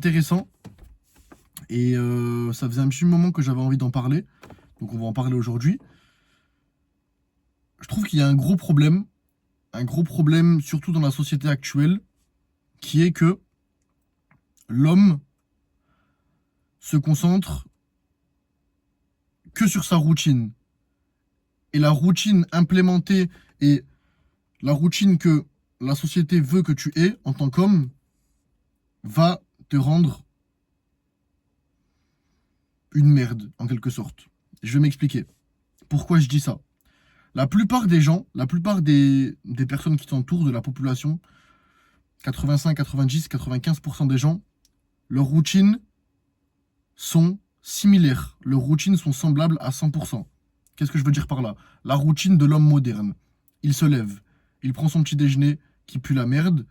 Intéressant. Et ça faisait un petit moment que j'avais envie d'en parler. Donc on va en parler aujourd'hui. Je trouve qu'il y a un gros problème surtout dans la société actuelle, qui est que l'homme se concentre que sur sa routine. Et la routine implémentée et la routine que la société veut que tu aies en tant qu'homme va te rendre une merde, en quelque sorte. Je vais m'expliquer. Pourquoi je dis ça? La plupart des gens, la plupart des personnes qui t'entourent, de la population, 85, 90, 95% des gens, leurs routines sont similaires. Leurs routines sont semblables à 100%. Qu'est-ce que je veux dire par là? La routine de l'homme moderne. Il se lève, il prend son petit déjeuner qui pue la merde,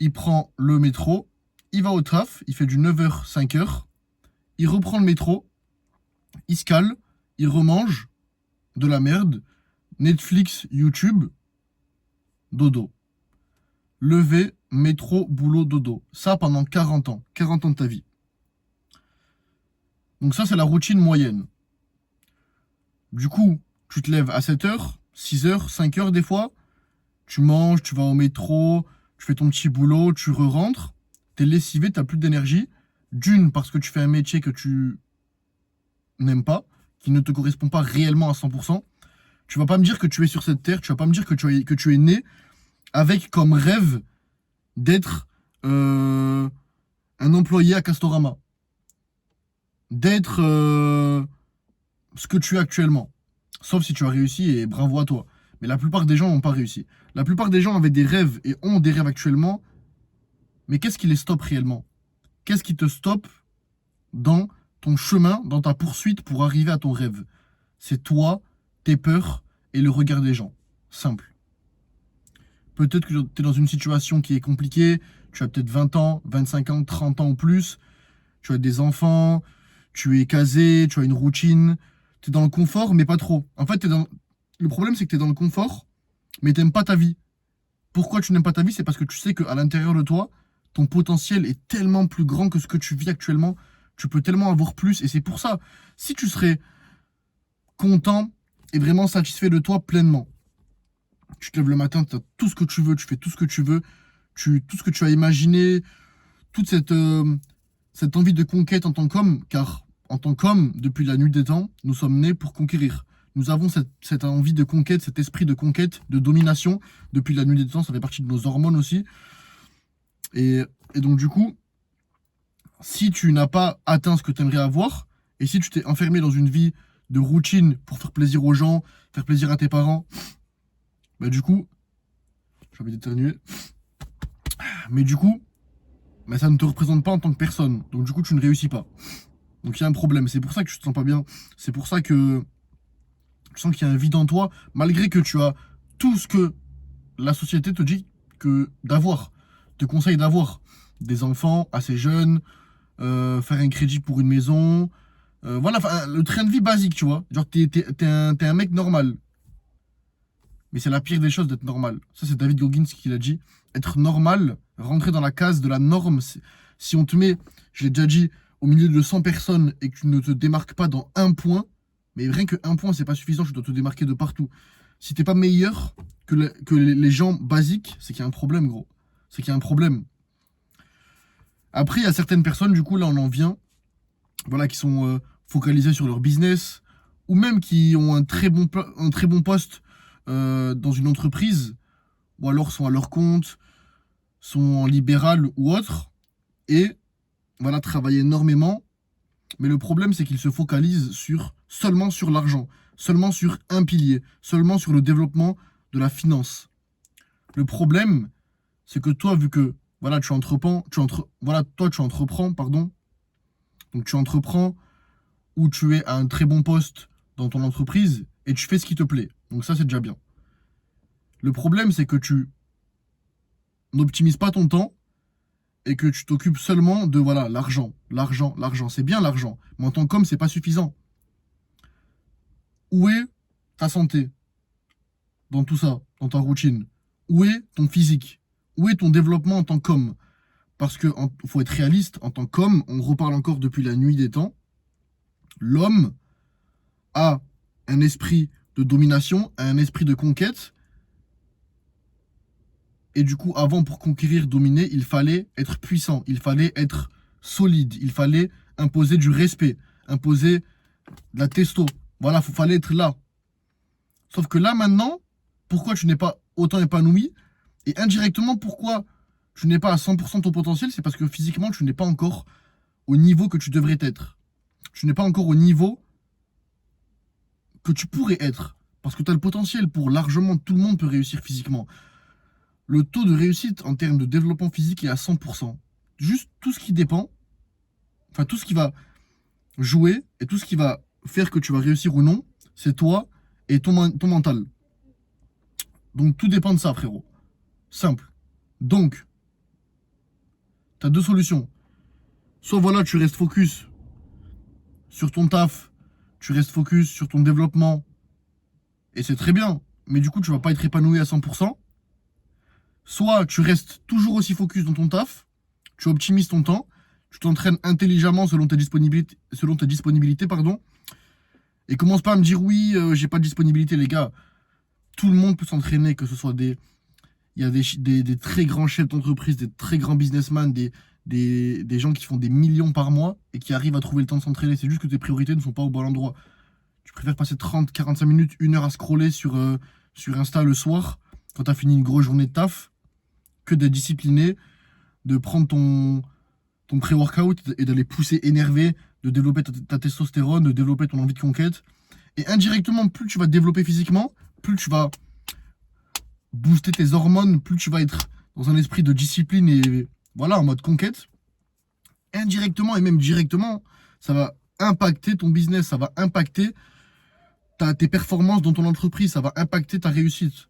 il prend le métro, il va au taf, il fait du 9h, 5h, il reprend le métro, il se cale, il remange de la merde, Netflix, YouTube, dodo. Lever, métro, boulot, dodo. Ça pendant 40 ans. 40 ans de ta vie. Donc ça, c'est la routine moyenne. Du coup, tu te lèves à 7h, 6h, 5h des fois. Tu manges, tu vas au métro, tu fais ton petit boulot, tu re-rentres. T'es lessivé, t'as plus d'énergie. D'une, parce que tu fais un métier que tu n'aimes pas, qui ne te correspond pas réellement à 100%. Tu vas pas me dire que tu es sur cette terre, tu vas pas me dire que tu es né avec comme rêve d'être un employé à Castorama. D'être ce que tu es actuellement. Sauf si tu as réussi et bravo à toi. Mais la plupart des gens n'ont pas réussi. La plupart des gens avaient des rêves et ont des rêves actuellement. Mais qu'est-ce qui les stoppe réellement? Qu'est-ce qui te stoppe dans ton chemin, dans ta poursuite pour arriver à ton rêve? C'est toi, tes peurs et le regard des gens. Simple. Peut-être que tu es dans une situation qui est compliquée. Tu as peut-être 20 ans, 25 ans, 30 ans ou plus. Tu as des enfants, tu es casé, tu as une routine. Tu es dans le confort, mais pas trop. En fait, le problème, c'est que tu es dans le confort, mais tu n'aimes pas ta vie. Pourquoi tu n'aimes pas ta vie? C'est parce que tu sais qu'à l'intérieur de toi, ton potentiel est tellement plus grand que ce que tu vis actuellement. Tu peux tellement avoir plus. Et c'est pour ça, si tu serais content et vraiment satisfait de toi pleinement, tu te lèves le matin, tu as tout ce que tu veux, tu fais tout ce que tu veux, tout ce que tu as imaginé, toute cette envie de conquête en tant qu'homme, car en tant qu'homme, depuis la nuit des temps, nous sommes nés pour conquérir. Nous avons cette envie de conquête, cet esprit de conquête, de domination, depuis la nuit des temps, ça fait partie de nos hormones aussi. Et donc du coup, si tu n'as pas atteint ce que tu aimerais avoir, et si tu t'es enfermé dans une vie de routine pour faire plaisir aux gens, faire plaisir à tes parents, bah du coup, j'ai envie d'éternuer, mais du coup, bah, ça ne te représente pas en tant que personne. Donc du coup, tu ne réussis pas. Donc il y a un problème. C'est pour ça que tu te sens pas bien. C'est pour ça que tu sens qu'il y a un vide en toi, malgré que tu as tout ce que la société te dit que d'avoir, te conseille d'avoir. Des enfants assez jeunes, faire un crédit pour une maison. Voilà, le train de vie basique, tu vois. Genre, t'es un mec normal. Mais c'est la pire des choses d'être normal. Ça, c'est David Goggins qui l'a dit. Être normal, rentrer dans la case de la norme, si on te met, je l'ai déjà dit, au milieu de 100 personnes et que tu ne te démarques pas dans un point, mais rien que un point, c'est pas suffisant, tu dois te démarquer de partout. Si t'es pas meilleur que les gens basiques, c'est qu'il y a un problème, gros. C'est qu'il y a un problème. Après, il y a certaines personnes, du coup, là, on en vient, voilà, qui sont focalisées sur leur business, ou même qui ont un très bon poste dans une entreprise, ou alors sont à leur compte, sont en libéral ou autre, et voilà, travaillent énormément. Mais le problème, c'est qu'ils se focalisent seulement sur l'argent, seulement sur un pilier, seulement sur le développement de la finance. Le problème, c'est que toi, vu que voilà, tu entreprends, pardon. Donc tu entreprends ou tu es à un très bon poste dans ton entreprise et tu fais ce qui te plaît. Donc ça, c'est déjà bien. Le problème, c'est que tu n'optimises pas ton temps et que tu t'occupes seulement de voilà, l'argent, l'argent, l'argent. C'est bien l'argent, mais en tant qu'homme, c'est pas suffisant. Où est ta santé dans tout ça, dans ta routine? Où est ton physique? Où est ton développement en tant qu'homme? Parce que faut être réaliste, en tant qu'homme, on reparle encore depuis la nuit des temps, l'homme a un esprit de domination, un esprit de conquête. Et du coup, avant, pour conquérir, dominer, il fallait être puissant, il fallait être solide, il fallait imposer du respect, imposer de la testo. Voilà, il fallait être là. Sauf que là, maintenant, pourquoi tu n'es pas autant épanoui? Et indirectement, pourquoi tu n'es pas à 100% ton potentiel? C'est parce que physiquement, tu n'es pas encore au niveau que tu devrais être. Tu n'es pas encore au niveau que tu pourrais être. Parce que tu as le potentiel pour largement, tout le monde peut réussir physiquement. Le taux de réussite en termes de développement physique est à 100%. Juste tout ce qui dépend, enfin tout ce qui va jouer et tout ce qui va faire que tu vas réussir ou non, c'est toi et ton mental. Donc tout dépend de ça, frérot. Simple. Donc, tu as deux solutions. Soit voilà, tu restes focus sur ton taf, tu restes focus sur ton développement, et c'est très bien, mais du coup, tu vas pas être épanoui à 100%. Soit tu restes toujours aussi focus dans ton taf, tu optimises ton temps, tu t'entraînes intelligemment selon tes disponibilités, pardon, et commence pas à me dire oui, j'ai pas de disponibilité, les gars. Tout le monde peut s'entraîner, que ce soit il y a des très grands chefs d'entreprise, des très grands businessmen, des gens qui font des millions par mois et qui arrivent à trouver le temps de s'entraîner. C'est juste que tes priorités ne sont pas au bon endroit. Tu préfères passer 30, 45 minutes, 1 heure à scroller sur Insta le soir, quand tu as fini une grosse journée de taf, que d'être discipliné, de prendre ton pré-workout et d'aller pousser énervé, de développer ta testostérone, de développer ton envie de conquête. Et indirectement, plus tu vas te développer physiquement, plus tu vas booster tes hormones, plus tu vas être dans un esprit de discipline et voilà, en mode conquête. Indirectement et même directement, ça va impacter ton business, ça va impacter tes performances dans ton entreprise, ça va impacter ta réussite.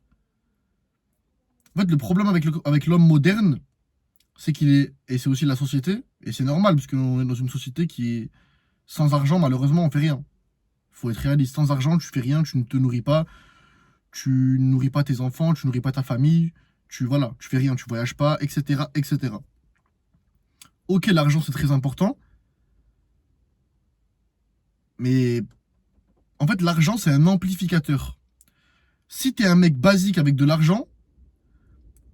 En fait, le problème avec l'homme moderne, c'est qu'il est, et c'est aussi la société, et c'est normal, parce qu'on est dans une société qui est sans argent, malheureusement, on fait rien. Faut être réaliste, sans argent, tu fais rien, tu ne te nourris pas, tu ne nourris pas tes enfants, tu ne nourris pas ta famille, voilà, tu fais rien, tu voyages pas, etc., etc. Ok, l'argent, c'est très important, mais en fait, l'argent, c'est un amplificateur. Si t'es un mec basique avec de l'argent,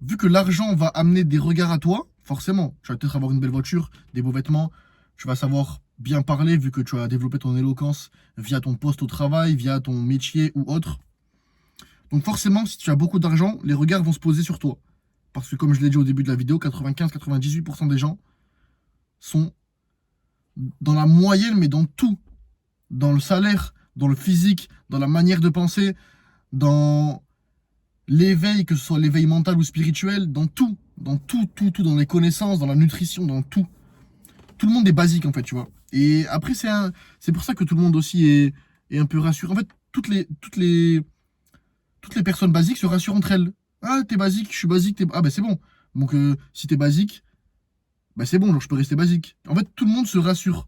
vu que l'argent va amener des regards à toi, forcément, tu vas peut-être avoir une belle voiture, des beaux vêtements, tu vas savoir bien parler vu que tu as développé ton éloquence via ton poste au travail, via ton métier ou autre. Donc forcément, si tu as beaucoup d'argent, les regards vont se poser sur toi. Parce que comme je l'ai dit au début de la vidéo, 95-98% des gens sont dans la moyenne, mais dans tout. Dans le salaire, dans le physique, dans la manière de penser, dans l'éveil, que ce soit l'éveil mental ou spirituel, dans tout, dans les connaissances, dans la nutrition, dans tout. Tout le monde est basique en fait, tu vois. Et après, c'est pour ça que tout le monde aussi est un peu rassuré. En fait, toutes les personnes basiques se rassurent entre elles. Ah, t'es basique, je suis basique, ah bah c'est bon. Donc si t'es basique, bah c'est bon, genre je peux rester basique. En fait, tout le monde se rassure.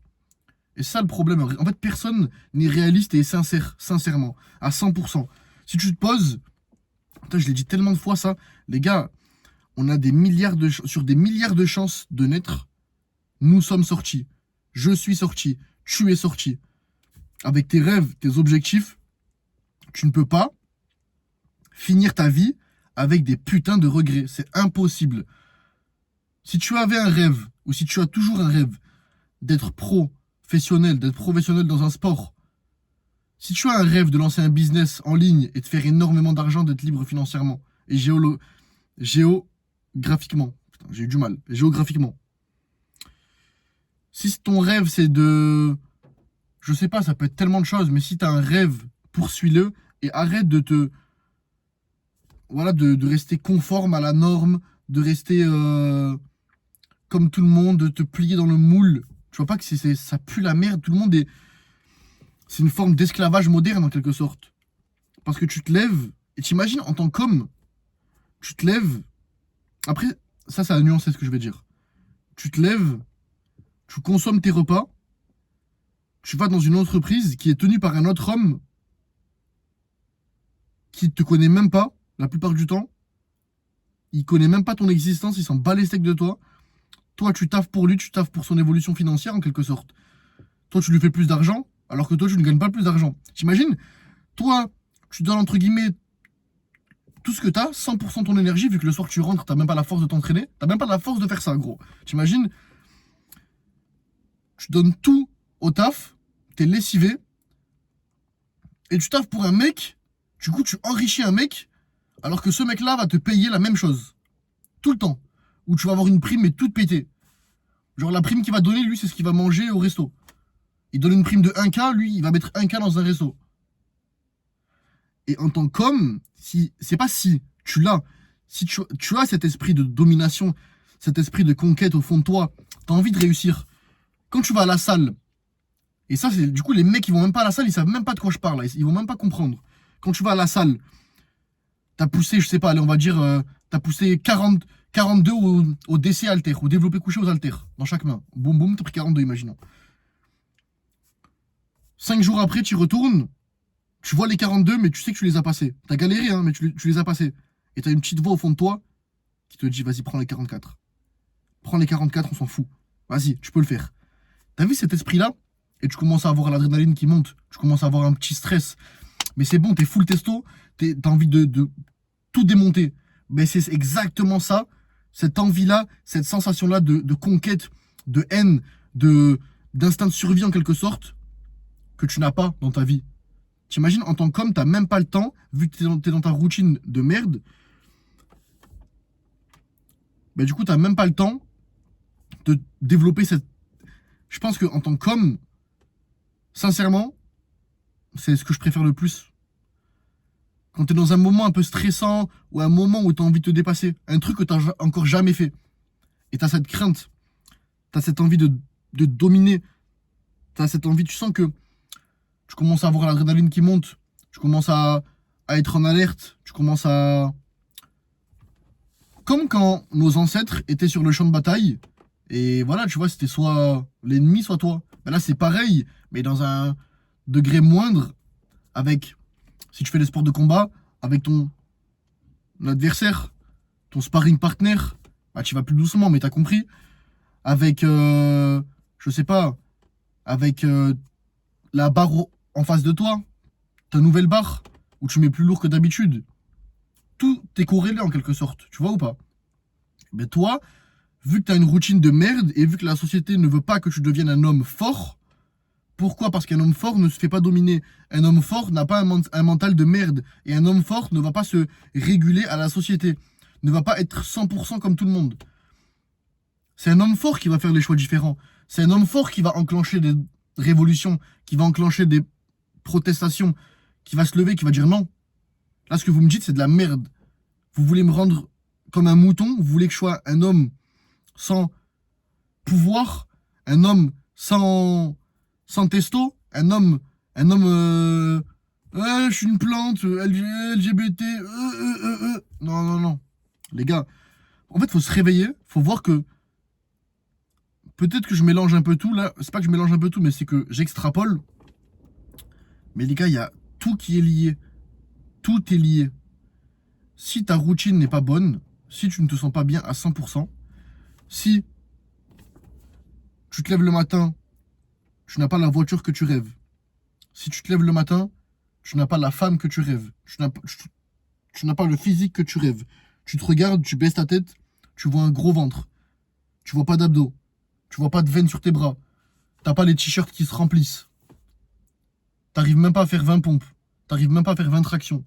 Et c'est ça le problème. En fait, personne n'est réaliste et sincère, sincèrement, à 100%. Si tu te poses, putain, je l'ai dit tellement de fois ça, les gars, on a sur des milliards de chances de naître, nous sommes sortis. Je suis sorti, tu es sorti. Avec tes rêves, tes objectifs, tu ne peux pas finir ta vie avec des putains de regrets. C'est impossible. Si tu avais un rêve, ou si tu as toujours un rêve d'être professionnel dans un sport, si tu as un rêve de lancer un business en ligne et de faire énormément d'argent, d'être libre financièrement et géographiquement, putain, j'ai eu du mal, géographiquement. Si ton rêve c'est je sais pas, ça peut être tellement de choses, mais si tu as un rêve, poursuis-le et arrête de rester conforme à la norme, de rester comme tout le monde, de te plier dans le moule. Tu vois pas que ça pue la merde, tout le monde est... C'est une forme d'esclavage moderne en quelque sorte. Parce que tu te lèves, et t'imagines en tant qu'homme, tu te lèves... Après, ça a nuancé ce que je vais dire. Tu te lèves, tu consommes tes repas, tu vas dans une entreprise qui est tenue par un autre homme qui te connaît même pas, la plupart du temps. Il connaît même pas ton existence, il s'en bat les steaks de toi. Toi, tu taffes pour lui, tu taffes pour son évolution financière, en quelque sorte. Toi, tu lui fais plus d'argent, alors que toi, tu ne gagnes pas plus d'argent. T'imagines? Toi, tu donnes, entre guillemets, tout ce que t'as, 100% de ton énergie, vu que le soir, tu rentres, t'as même pas la force de t'entraîner. T'as même pas la force de faire ça, gros. T'imagines? Tu donnes tout au taf, t'es lessivé, et tu taffes pour un mec, du coup, tu enrichis un mec, alors que ce mec-là va te payer la même chose. Tout le temps. Où tu vas avoir une prime, mais toute pétée. Genre, la prime qu'il va donner, lui, c'est ce qu'il va manger au resto. Il donne une prime de 1K, lui, il va mettre 1K dans un resto. Et en tant qu'homme, si, c'est pas si, tu l'as. Si tu as cet esprit de domination, cet esprit de conquête au fond de toi, t'as envie de réussir. Quand tu vas à la salle, et ça, c'est du coup, les mecs qui vont même pas à la salle, ils savent même pas de quoi je parle, là, ils vont même pas comprendre. Quand tu vas à la salle, t'as poussé, je sais pas, allez, on va dire, t'as poussé 42 au DC halter, au développé couché aux haltères, dans chaque main. Boum boum, t'as pris 42, imaginons. 5 jours après, tu retournes, tu vois les 42, mais tu sais que tu les as passés. T'as galéré, hein, mais tu les as passés. Et t'as une petite voix au fond de toi qui te dit, vas-y, prends les 44. Prends les 44, on s'en fout. Vas-y, tu peux le faire. T'as vu cet esprit-là? Et tu commences à avoir l'adrénaline qui monte. Tu commences à avoir un petit stress. Mais c'est bon, t'es full testo. T'as envie de tout démonter. Mais c'est exactement ça. Cette envie-là, cette sensation-là de conquête, de haine, d'instinct de survie en quelque sorte, que tu n'as pas dans ta vie. T'imagines, en tant qu'homme, t'as même pas le temps, vu que t'es dans ta routine de merde, bah du coup, t'as même pas le temps de développer cette... Je pense qu'en tant qu'homme, sincèrement, c'est ce que je préfère le plus. Quand t'es dans un moment un peu stressant, ou un moment où t'as envie de te dépasser, un truc que t'as encore jamais fait, et t'as cette crainte, t'as cette envie de dominer, t'as cette envie, tu sens que tu commences à avoir l'adrénaline qui monte, tu commences à être en alerte, tu commences à... Comme quand nos ancêtres étaient sur le champ de bataille, et voilà, tu vois, c'était soit l'ennemi, soit toi. Ben là, c'est pareil, mais dans un degré moindre, avec, si tu fais des sports de combat, avec ton adversaire, ton sparring partner, bah, tu vas plus doucement, mais t'as compris. Avec, je sais pas, avec la barre en face de toi, ta nouvelle barre, où tu mets plus lourd que d'habitude. Tout est corrélé en quelque sorte, tu vois ou pas? Mais toi, vu que tu as une routine de merde et vu que la société ne veut pas que tu deviennes un homme fort, pourquoi? Parce qu'un homme fort ne se fait pas dominer. Un homme fort n'a pas un mental de merde. Et un homme fort ne va pas se réguler à la société. Ne va pas être 100% comme tout le monde. C'est un homme fort qui va faire les choix différents. C'est un homme fort qui va enclencher des révolutions, qui va enclencher des protestations, qui va se lever, qui va dire non. Là, ce que vous me dites, c'est de la merde. Vous voulez me rendre comme un mouton, vous voulez que je sois un homme sans pouvoir, un homme sans testo, je suis une plante, LGBT, Non, non, non. Les gars, en fait, faut se réveiller, faut voir que peut-être que je mélange un peu tout, là, c'est pas que je mélange un peu tout, mais c'est que j'extrapole. Mais les gars, il y a tout qui est lié. Tout est lié. Si ta routine n'est pas bonne, si tu ne te sens pas bien à 100%, si tu te lèves le matin, tu n'as pas la voiture que tu rêves. Si tu te lèves le matin, tu n'as pas la femme que tu rêves. Tu n'as pas le physique que tu rêves. Tu te regardes, tu baisses ta tête, tu vois un gros ventre. Tu vois pas d'abdos. Tu vois pas de veines sur tes bras. T'as pas les t-shirts qui se remplissent. T'arrives même pas à faire 20 pompes. T'arrives même pas à faire 20 tractions.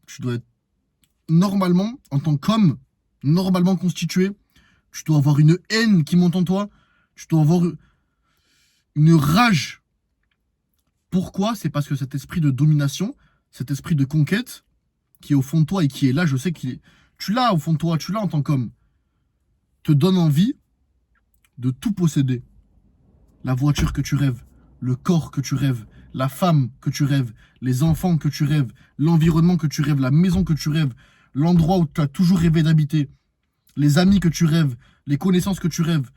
Tu dois être normalement, en tant qu'homme, normalement constitué, tu dois avoir une haine qui monte en toi. Tu dois avoir une rage. Pourquoi? C'est parce que cet esprit de domination, cet esprit de conquête, qui est au fond de toi et qui est là, je sais qu'il est... Tu l'as au fond de toi, tu l'as en tant qu'homme, te donne envie de tout posséder. La voiture que tu rêves, le corps que tu rêves, la femme que tu rêves, les enfants que tu rêves, l'environnement que tu rêves, la maison que tu rêves, l'endroit où tu as toujours rêvé d'habiter, les amis que tu rêves, les connaissances que tu rêves,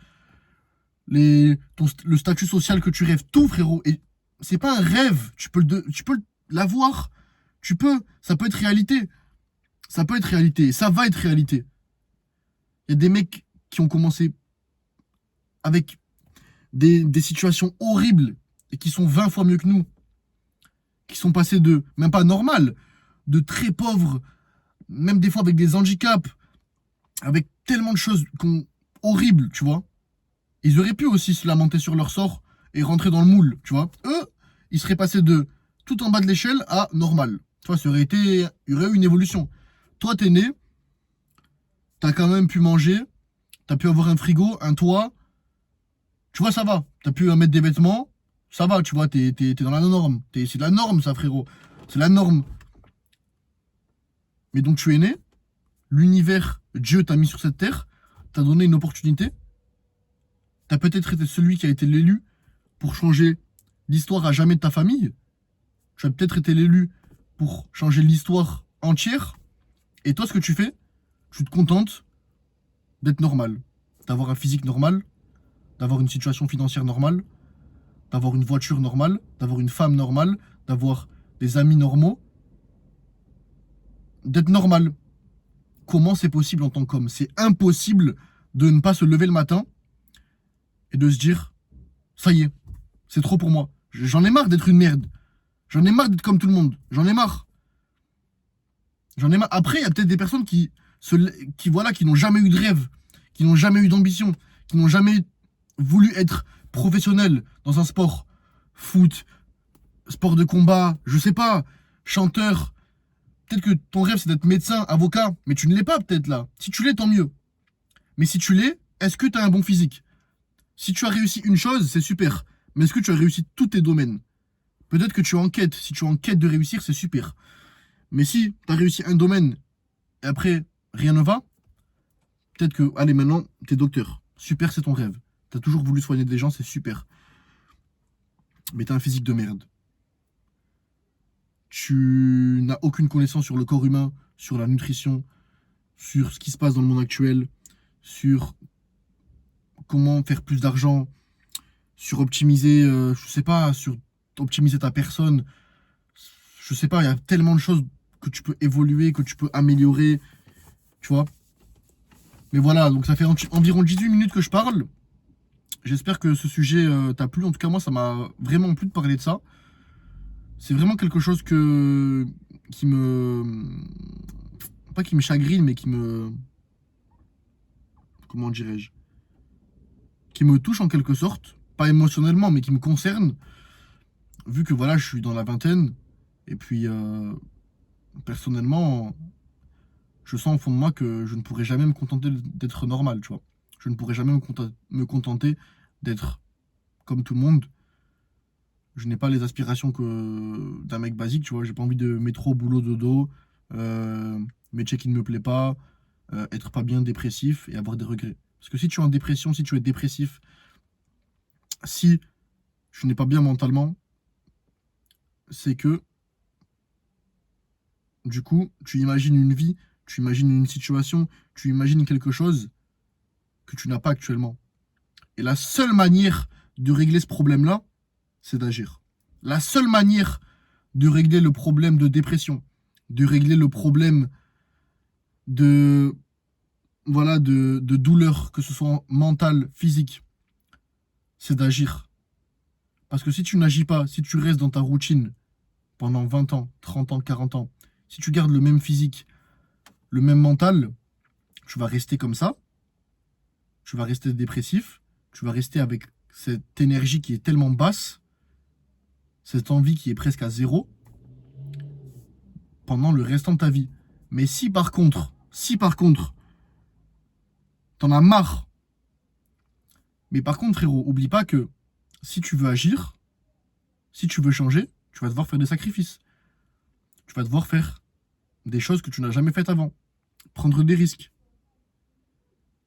le statut social que tu rêves, tout frérot. Et c'est pas un rêve, tu peux l'avoir, ça peut être réalité. Ça peut être réalité, ça va être réalité. Il y a des mecs qui ont commencé avec des situations horribles et qui sont 20 fois mieux que nous. Qui sont passés de, même pas normal, de très pauvres, même des fois avec des handicaps, avec tellement de choses horribles, tu vois. Ils auraient pu aussi se lamenter sur leur sort et rentrer dans le moule, tu vois. Eux, ils seraient passés de tout en bas de l'échelle à normal. Tu vois, il y aurait eu une évolution. Toi, t'es né, t'as quand même pu manger, t'as pu avoir un frigo, un toit. Tu vois, ça va. T'as pu mettre des vêtements, ça va, tu vois, t'es dans la norme. C'est la norme, ça, frérot. C'est la norme. Mais donc, tu es né, l'univers, Dieu t'a mis sur cette terre, t'a donné une opportunité. T'as peut-être été celui qui a été l'élu pour changer l'histoire à jamais de ta famille. Tu as peut-être été l'élu pour changer l'histoire entière. Et toi, ce que tu fais, tu te contentes d'être normal. D'avoir un physique normal, d'avoir une situation financière normale, d'avoir une voiture normale, d'avoir une femme normale, d'avoir des amis normaux. D'être normal. Comment c'est possible en tant qu'homme? C'est impossible de ne pas se lever le matin et de se dire, ça y est, c'est trop pour moi. J'en ai marre d'être une merde. J'en ai marre d'être comme tout le monde. J'en ai marre. J'en ai marre. Après, il y a peut-être des personnes qui n'ont jamais eu de rêve, qui n'ont jamais eu d'ambition, qui n'ont jamais voulu être professionnels dans un sport. Foot, sport de combat, je sais pas, chanteur. Peut-être que ton rêve, c'est d'être médecin, avocat, mais tu ne l'es pas peut-être là. Si tu l'es, tant mieux. Mais si tu l'es, est-ce que tu as un bon physique? Si tu as réussi une chose, c'est super. Mais est-ce que tu as réussi tous tes domaines? Peut-être que tu es en quête. Si tu es en quête de réussir, c'est super. Mais si tu as réussi un domaine et après, rien ne va, peut-être que, allez, maintenant, tu es docteur. Super, c'est ton rêve. Tu as toujours voulu soigner des gens, c'est super. Mais tu as un physique de merde. Tu n'as aucune connaissance sur le corps humain, sur la nutrition, sur ce qui se passe dans le monde actuel, sur comment faire plus d'argent, sur optimiser, je sais pas, sur optimiser ta personne. Je sais pas, il y a tellement de choses que tu peux évoluer, que tu peux améliorer, tu vois. Mais voilà, donc ça fait environ 18 minutes que je parle. J'espère que ce sujet t'a plu. En tout cas, moi, ça m'a vraiment plu de parler de ça. C'est vraiment quelque chose qui me... Pas qui me chagrine, mais qui me... Comment dirais-je? Qui me touche en quelque sorte. Pas émotionnellement, mais qui me concerne. Vu que voilà, je suis dans la vingtaine. Et puis, personnellement, je sens au fond de moi que je ne pourrai jamais me contenter d'être normal, tu vois. Je ne pourrai jamais me contenter d'être comme tout le monde. Je n'ai pas les aspirations d'un mec basique, tu vois. J'ai pas envie de métro, boulot, dodo, métier qui ne me plaît pas, être pas bien dépressif et avoir des regrets. Parce que si tu es en dépression, si tu es dépressif, si tu n'es pas bien mentalement, c'est que, du coup, tu imagines une vie, tu imagines une situation, tu imagines quelque chose que tu n'as pas actuellement. Et la seule manière de régler ce problème-là, c'est d'agir. La seule manière de régler le problème de dépression, de régler le problème de, voilà, de douleur, que ce soit mentale, physique, c'est d'agir. Parce que si tu n'agis pas, si tu restes dans ta routine pendant 20 ans, 30 ans, 40 ans, si tu gardes le même physique, le même mental, tu vas rester comme ça, tu vas rester dépressif, tu vas rester avec cette énergie qui est tellement basse, cette envie qui est presque à zéro, pendant le restant de ta vie. Mais si par contre, t'en as marre, mais par contre, frérot, oublie pas que si tu veux agir, si tu veux changer, tu vas devoir faire des sacrifices. Tu vas devoir faire des choses que tu n'as jamais faites avant. Prendre des risques.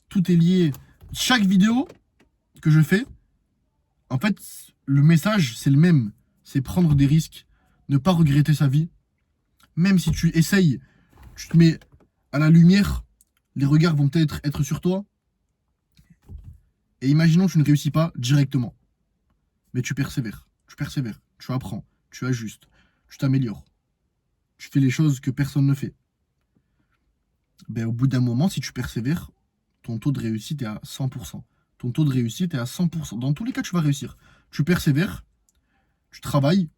Tout est lié. Chaque vidéo que je fais, en fait, le message, c'est le même. C'est prendre des risques, ne pas regretter sa vie. Même si tu essayes, tu te mets à la lumière, les regards vont peut-être être sur toi. Et imaginons que tu ne réussis pas directement. Mais tu persévères, tu apprends, tu ajustes, tu t'améliores. Tu fais les choses que personne ne fait. Ben, au bout d'un moment, si tu persévères, ton taux de réussite est à 100%. Ton taux de réussite est à 100%. Dans tous les cas, tu vas réussir. Tu persévères, tu travailles,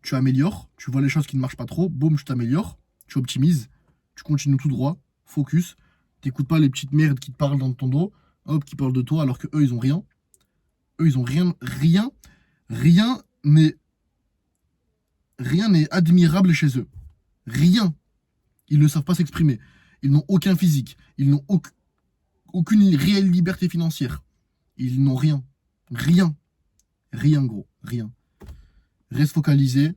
tu améliores, tu vois les choses qui ne marchent pas trop, boum, tu t'améliores, tu optimises, tu continues tout droit, focus. T'écoutes pas les petites merdes qui te parlent dans ton dos, hop, qui parlent de toi alors que eux, ils ont rien. Eux, ils ont rien n'est admirable chez eux. Rien. Ils ne savent pas s'exprimer. Ils n'ont aucun physique. Ils n'ont aucune réelle liberté financière. Ils n'ont rien. Rien. Rien, gros. Rien. Reste focalisé.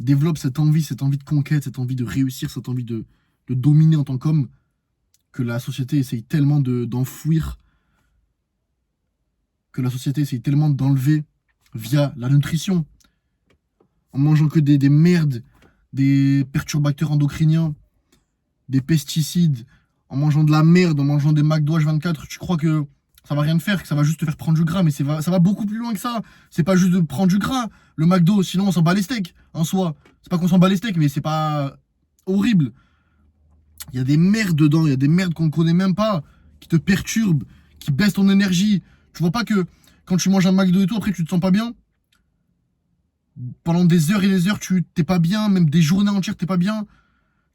Développe cette envie de conquête, cette envie de réussir, cette envie de dominer en tant qu'homme que la société essaye tellement d'enfouir, que la société essaye tellement d'enlever via la nutrition, en mangeant que des merdes, des perturbateurs endocriniens, des pesticides, en mangeant de la merde, en mangeant des McDo H24, tu crois que ça va rien te faire, que ça va juste te faire prendre du gras, mais ça va beaucoup plus loin que ça. C'est pas juste de prendre du gras, le McDo, sinon on s'en bat les steaks, en soi. C'est pas qu'on s'en bat les steaks, mais c'est pas horrible. Il y a des merdes dedans, il y a des merdes qu'on ne connaît même pas, qui te perturbent, qui baissent ton énergie. Tu vois pas que quand tu manges un McDo et tout, après tu te sens pas bien? Pendant des heures et des heures, tu t'es pas bien, même des journées entières, t'es pas bien.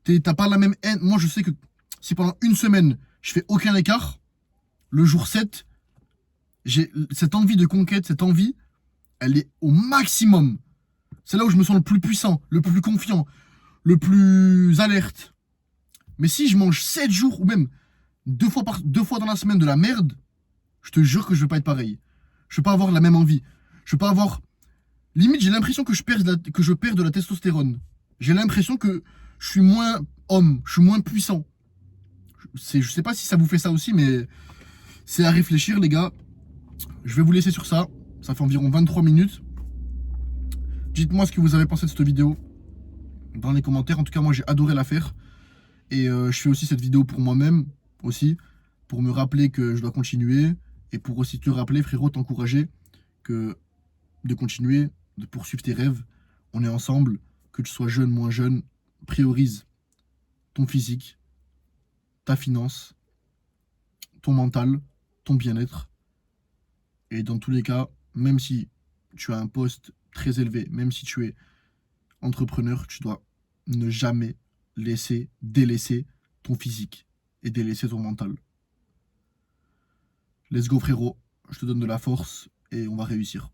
T'as pas la même haine. Moi, je sais que si pendant une semaine, je fais aucun écart, le jour 7, j'ai cette envie de conquête, cette envie, elle est au maximum. C'est là où je me sens le plus puissant, le plus confiant, le plus alerte. Mais si je mange 7 jours, ou même deux fois dans la semaine de la merde, je te jure que je vais pas être pareil. Je vais pas avoir la même envie. Je vais pas avoir... Limite, j'ai l'impression que je perds de la testostérone. J'ai l'impression que je suis moins homme, je suis moins puissant. Je sais pas si ça vous fait ça aussi, mais c'est à réfléchir, les gars. Je vais vous laisser sur ça. Ça fait environ 23 minutes. Dites-moi ce que vous avez pensé de cette vidéo dans les commentaires. En tout cas, moi, j'ai adoré la faire. Et je fais aussi cette vidéo pour moi-même, aussi, pour me rappeler que je dois continuer. Et pour aussi te rappeler, frérot, t'encourager de continuer, de poursuivre tes rêves. On est ensemble, que tu sois jeune, moins jeune. Priorise ton physique, ta finance, ton mental, ton bien-être. Et dans tous les cas, même si tu as un poste très élevé, même si tu es entrepreneur, tu dois ne jamais délaisser ton physique et délaisser ton mental. Let's go, frérot. Je te donne de la force et on va réussir.